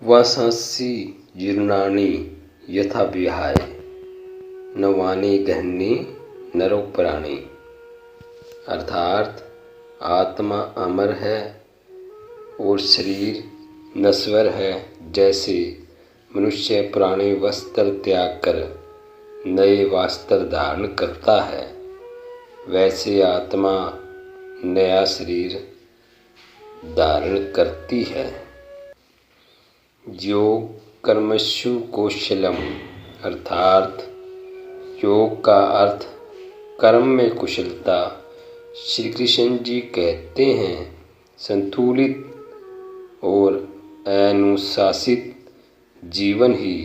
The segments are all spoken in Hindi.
वासांसि जीर्णानि यथा विहाय नवानि गहने नरोपराणि। अर्थात आत्मा अमर है और शरीर नश्वर है। जैसे मनुष्य पुराने वस्त्र त्याग कर नए वस्त्र धारण करता है, वैसे आत्मा नया शरीर धारण करती है। योग कर्मसु कौशलम, अर्थात योग का अर्थ कर्म में कुशलता। श्री कृष्ण जी कहते हैं, संतुलित और अनुशासित जीवन ही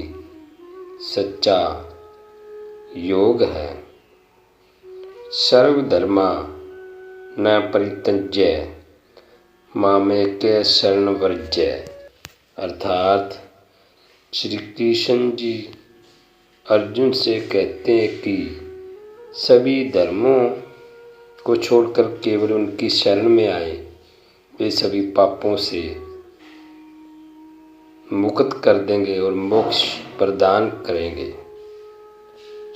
सच्चा योग है। सर्वधर्मा न परित्यज्य मामेक शरण व्रज। अर्थात श्री कृष्ण जी अर्जुन से कहते हैं कि सभी धर्मों को छोड़कर केवल उनकी शरण में आए, वे सभी पापों से मुक्त कर देंगे और मोक्ष प्रदान करेंगे।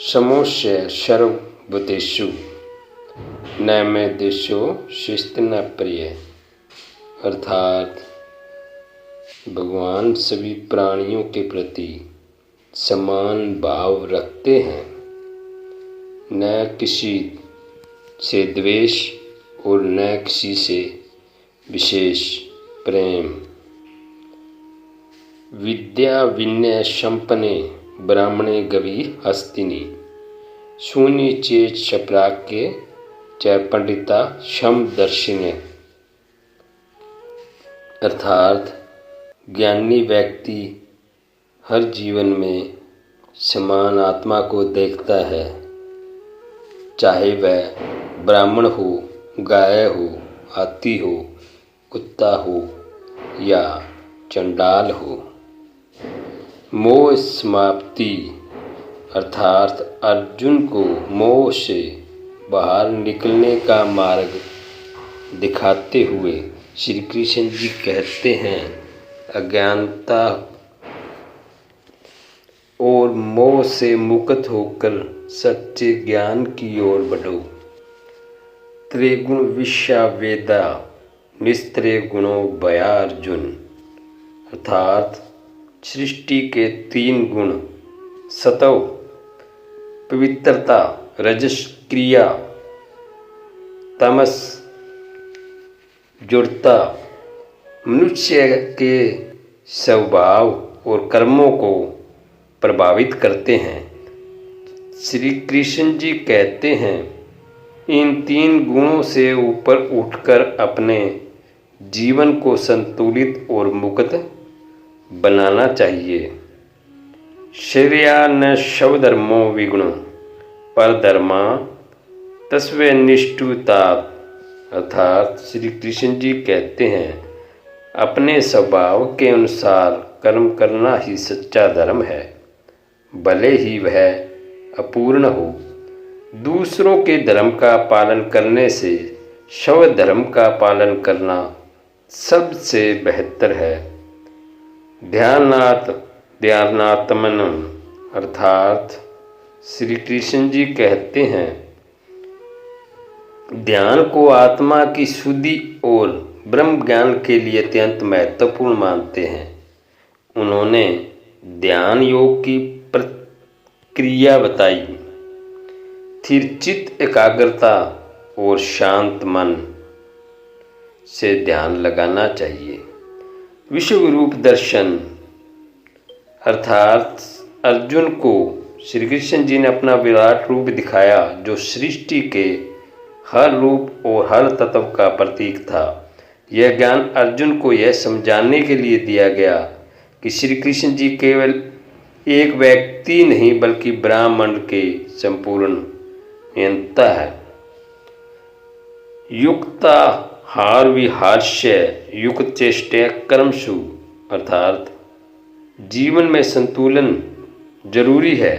समोस्य सर्वभूतेषु न मे देशो शिस्त न प्रिय। अर्थात भगवान सभी प्राणियों के प्रति समान भाव रखते हैं, न किसी से द्वेष और न किसी से विशेष प्रेम। विद्या विनय संपन्ने ब्राह्मणे गवी हस्तिनी शून्य चेत शप्राज्ञे च पंडिता समदर्शिने। अर्थात ज्ञानी व्यक्ति हर जीवन में समान आत्मा को देखता है, चाहे वह ब्राह्मण हो, गाय हो, हाथी हो, कुत्ता हो या चंडाल हो। मोह समाप्ति, अर्थात अर्जुन को मोह से बाहर निकलने का मार्ग दिखाते हुए श्री कृष्ण जी कहते हैं, अज्ञानता और मोह से मुक्त होकर सच्चे ज्ञान की ओर बढ़ो। त्रिगुण विषया वेदा निस्त्रे गुणो भया अर्जुन। अर्थात सृष्टि के 3 गुण सत्व पवित्रता, रजस क्रिया, तमस जड़ता मनुष्य के स्वभाव और कर्मों को प्रभावित करते हैं। श्री कृष्ण जी कहते हैं, इन 3 गुणों से ऊपर उठकर अपने जीवन को संतुलित और मुक्त बनाना चाहिए। श्रेया न शवधर्मो विगुणो परधर्मा तस्वे निष्ठुतात्। अर्थात श्री कृष्ण जी कहते हैं, अपने स्वभाव के अनुसार कर्म करना ही सच्चा धर्म है, भले ही वह अपूर्ण हो। दूसरों के धर्म का पालन करने से स्वधर्म का पालन करना सबसे बेहतर है। ध्यानात्मनम, अर्थात श्री कृष्ण जी कहते हैं, ध्यान को आत्मा की शुद्धि और ब्रह्म ज्ञान के लिए अत्यंत महत्वपूर्ण मानते हैं। उन्होंने ध्यान योग की प्रक्रिया बताई। स्थिर चित्त, एकाग्रता और शांत मन से ध्यान लगाना चाहिए। विश्व रूप दर्शन, अर्थात अर्जुन को श्री कृष्ण जी ने अपना विराट रूप दिखाया, जो सृष्टि के हर रूप और हर तत्व का प्रतीक था। यह ज्ञान अर्जुन को यह समझाने के लिए दिया गया कि श्री कृष्ण जी केवल एक व्यक्ति नहीं बल्कि ब्रह्मांड के संपूर्ण नियंता है। युक्ता हार विहास्य युक्त चेष्टे कर्मसु। अर्थात जीवन में संतुलन जरूरी है।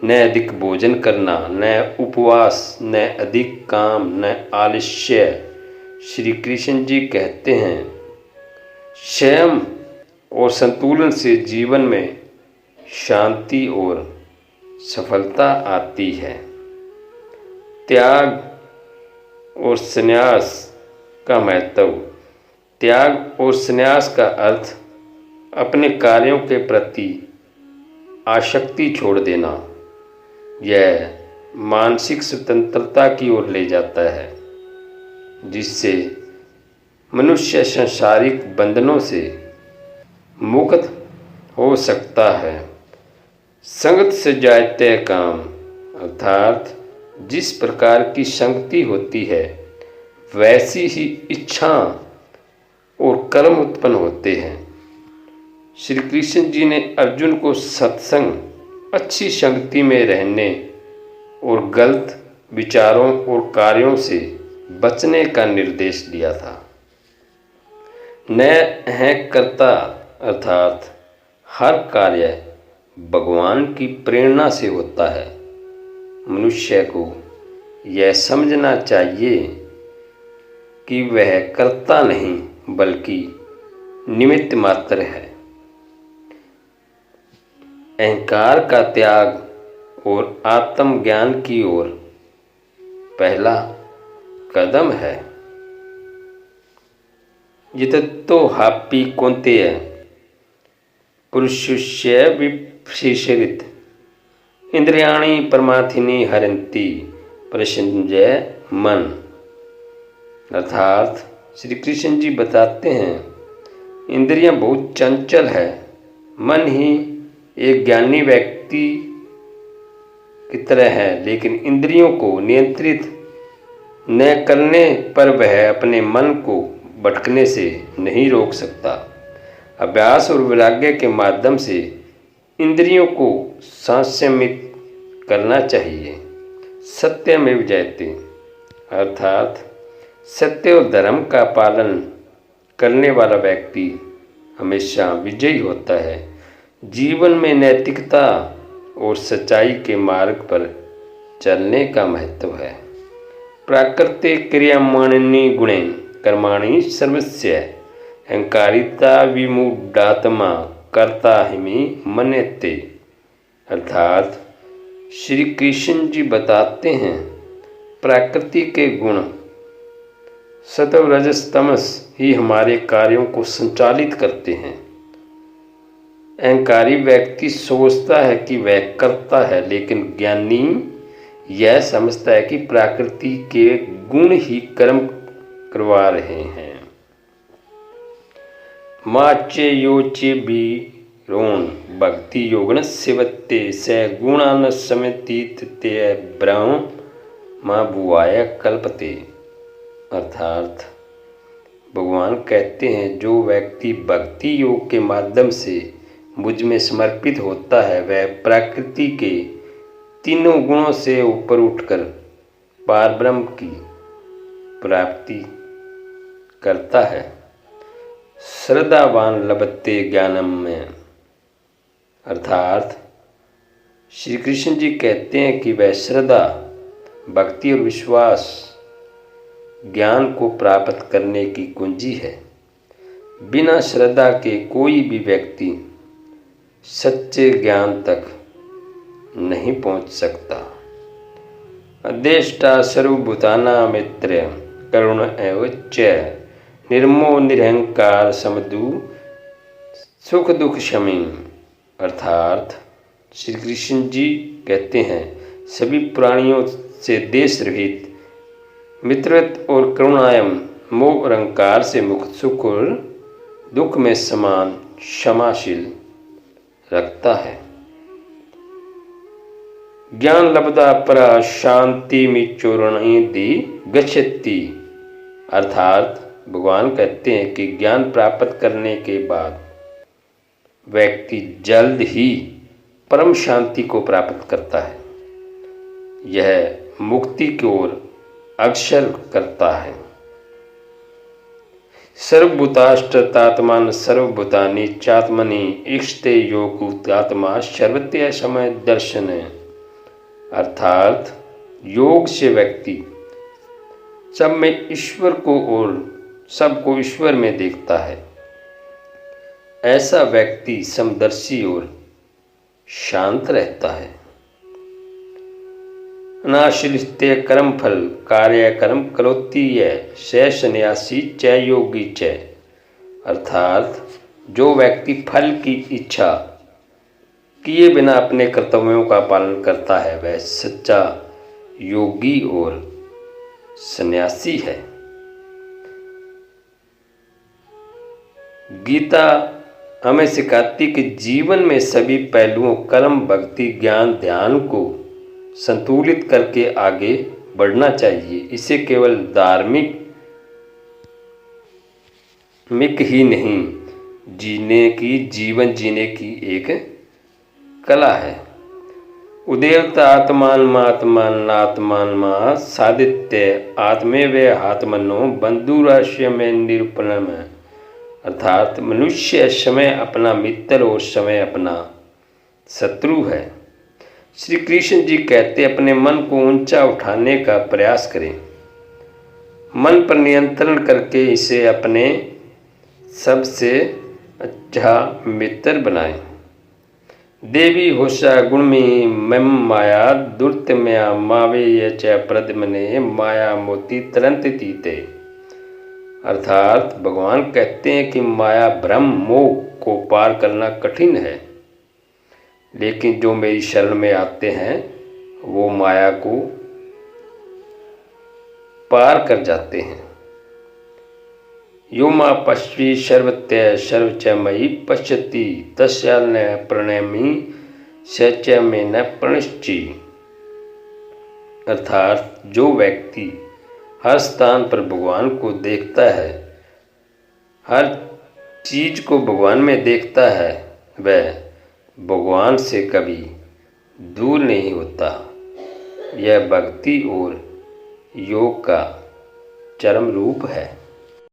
न अधिक भोजन करना, न उपवास, न अधिक काम, न आलस्य। श्री कृष्ण जी कहते हैं, स्वयं और संतुलन से जीवन में शांति और सफलता आती है। त्याग और संन्यास का महत्व। त्याग और संन्यास का अर्थ अपने कार्यों के प्रति आसक्ति छोड़ देना। यह मानसिक स्वतंत्रता की ओर ले जाता है, जिससे मनुष्य सांसारिक बंधनों से मुक्त हो सकता है। संगत से जायते काम, अर्थात जिस प्रकार की संगति होती है वैसी ही इच्छा और कर्म उत्पन्न होते हैं। श्री कृष्ण जी ने अर्जुन को सत्संग, अच्छी संगति में रहने और गलत विचारों और कार्यों से बचने का निर्देश दिया था। न है कर्ता, अर्थात हर कार्य भगवान की प्रेरणा से होता है। मनुष्य को यह समझना चाहिए कि वह कर्ता नहीं बल्कि निमित्त मात्र है। अहंकार का त्याग और आत्मज्ञान की ओर पहला कदम है। यततो हापि कौन्तेय पुरुषस्य विशेषित इंद्रियाणि परमाथिनि हरन्ति प्रसंजय मन। अर्थात श्री कृष्ण जी बताते हैं, इंद्रियां बहुत चंचल है। मन ही एक ज्ञानी व्यक्ति की तरह है, लेकिन इंद्रियों को नियंत्रित न करने पर वह अपने मन को भटकने से नहीं रोक सकता। अभ्यास और वैराग्य के माध्यम से इंद्रियों को संयमित करना चाहिए। सत्यमेव जयते, अर्थात सत्य और धर्म का पालन करने वाला व्यक्ति हमेशा विजयी होता है। जीवन में नैतिकता और सच्चाई के मार्ग पर चलने का महत्व है। प्राकृतिक क्रियामाणि गुणे कर्माणि सर्वस्य अहंकारिता विमूढ़ात्मा कर्ता हिमि मन्यते। अर्थात श्री कृष्ण जी बताते हैं, प्रकृति के गुण सत्व रजस तमस ही हमारे कार्यों को संचालित करते हैं। अहंकारी व्यक्ति सोचता है कि वह करता है, लेकिन ज्ञानी यह समझता है कि प्रकृति के गुण ही कर्म करवा रहे हैं। माचे योचे भी रोण भक्ति योगन सेवते स गुणान समितीत ते ब्रह्म माँ बुआय कल्पते। अर्थात भगवान कहते हैं, जो व्यक्ति भक्ति योग के माध्यम से मुझ में समर्पित होता है वह प्रकृति के तीनों गुणों से ऊपर उठकर पारब्रह्म की प्राप्ति करता है। श्रद्धावान लभते ज्ञानम में, अर्थात श्री कृष्ण जी कहते हैं कि वह श्रद्धा, भक्ति और विश्वास ज्ञान को प्राप्त करने की कुंजी है। बिना श्रद्धा के कोई भी व्यक्ति सच्चे ज्ञान तक नहीं पहुंच सकता। अदेष्टा सर्वभूतानां मित्र करुण एव च निर्मो निरहंकार समदु सुख दुख शमी। अर्थात श्री कृष्ण जी कहते हैं, सभी प्राणियों से देश रहित, मित्रत्व और करुणायम, मोह और अहंकार से मुक्त, सुख और दुख में समान क्षमाशील रखता है। ज्ञान लब्धा परा शांति मिचोरणि गच्छति। अर्थात भगवान कहते हैं कि ज्ञान प्राप्त करने के बाद व्यक्ति जल्द ही परम शांति को प्राप्त करता है। यह मुक्ति की ओर अग्रसर करता है। सर्वभूताष्टात्मान सर्वभूतानि चात्मनि इष्टे योगात्मा सर्वत्र समय दर्शन। अर्थात योग से व्यक्ति सब में ईश्वर को और सबको ईश्वर में देखता है। ऐसा व्यक्ति समदर्शी और शांत रहता है। अनाश्रित्य कर्म फल कार्य कर्म करोति स सन्यासी च योगी च। अर्थात जो व्यक्ति फल की इच्छा किए बिना अपने कर्तव्यों का पालन करता है वह सच्चा योगी और सन्यासी है। गीता हमें सिखाती कि जीवन में सभी पहलुओं कर्म भक्ति ज्ञान ध्यान को संतुलित करके आगे बढ़ना चाहिए। इसे केवल धार्मिक ही नहीं जीवन जीने की एक कला है। उदेवत आत्मात्मात्मात्मा सादित्य आत्मे वे आत्मनो बंधुराश्य में निरूपणम। अर्थात मनुष्य समय अपना मित्र और समय अपना शत्रु है। श्री कृष्ण जी कहते अपने मन को ऊंचा उठाने का प्रयास करें, मन पर नियंत्रण करके इसे अपने सबसे अच्छा मित्र बनाएं। देवी होशा गुणमी मम माया दुर्तमया मावे य च प्रद्मने माया मोती तरंत तीते। अर्थात भगवान कहते हैं कि माया भ्रम मोह को पार करना कठिन है, लेकिन जो मेरी शरण में आते हैं वो माया को पार कर जाते हैं। यो मा पश्वी सर्वत्य सर्व च मयि पश्यति तस्या न प्रणयमी स च में न प्रणश्चि। अर्थात जो व्यक्ति हर स्थान पर भगवान को देखता है, हर चीज को भगवान में देखता है, वह भगवान से कभी दूर नहीं होता। यह भक्ति और योग का चरम रूप है।